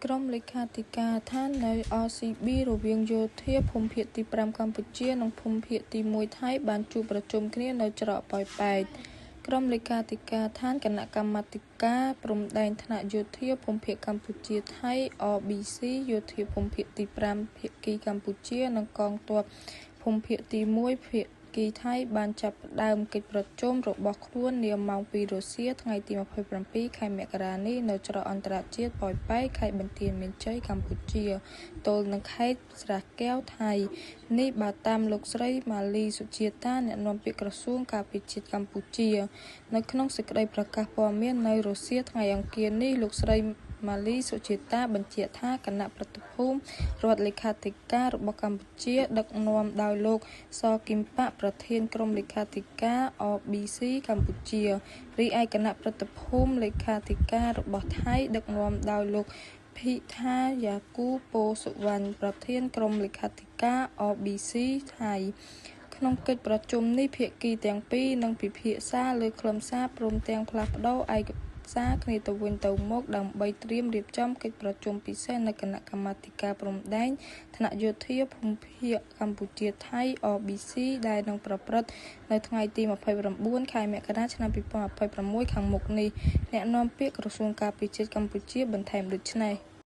ក្រុមលេខាធិការដ្ឋាននៅ RCB រវាងយោធាភូមិភាគទី 5 កម្ពុជានិងភូមិភាគទី 1 ថៃបានជួបប្រជុំគ្នានៅច្រកប៉ោយប៉ែតក្រុមលេខាធិការដ្ឋានគណៈកម្មាធិការព្រំដែនថ្នាក់យោធាភូមិភាគកម្ពុជាថៃ RBC យោធាភូមិភាគទី 5 ភាគីកម្ពុជានិងកងទ័ពភូមិភាគទី 1 ភាគីថៃបានចាប់ផ្ដើមកិច្ចប្រជុំរបស់ខ្លួននាម៉ោង 2 រសៀលថ្ងៃទី 27 ខែមករានេះនៅច្រកអន្តរជាតិប៉ោយប៉ែតខេត្តបន្ទាយមានជ័យកម្ពុជាទល់នឹងខេត្តស្រះកែវថៃនេះបើតាមលោកស្រីម៉ាលីសុជាតាអ្នកនាំពាក្យក្រសួងការពារជាតិកម្ពុជានៅក្នុងសេចក្តីប្រកាសព័ត៌មាននៅរសៀលថ្ងៃអង្គារនេះលោកស្រីម៉ាលីសុជាតាបញ្ជាក់ថាគណៈប្រតិភូមិរដ្ឋលេខាធិការរបស់កម្ពុជាដឹកនាំដោយលោកសគឹមបៈប្រធានក្រុមលេខាធិការ RBC កម្ពុជារីឯគណៈប្រតិភូមិលេខាធិការរបស់ថៃដឹកនាំដោយលោកភិថាយ៉ាគូប៉ូសុវណ្ណប្រធានក្រុមលេខាធិការ RBC ថៃក្នុងកិច្ចប្រជុំនេះភាគីទាំងពីរនឹងពិភាក្សាលើខ្លឹមសារព្រមទាំងផ្លាស់ប្តូរឯកសារគ្នាទៅវិញទៅមកដើម្បីត្រៀមរៀបចំកិច្ចប្រជុំពិសេសនៅគណៈកម្មាធិការព្រំដែនថ្នាក់យោធាភូមិភាគកម្ពុជាថៃ RBC ដែលនឹងប្រព្រឹត្តនៅថ្ងៃទី 29 ខែមករាឆ្នាំ 2026 ខាងមុខនេះអ្នកនាំពាក្យក្រសួងការពារជាតិកម្ពុជាបន្ថែមដូចនេះ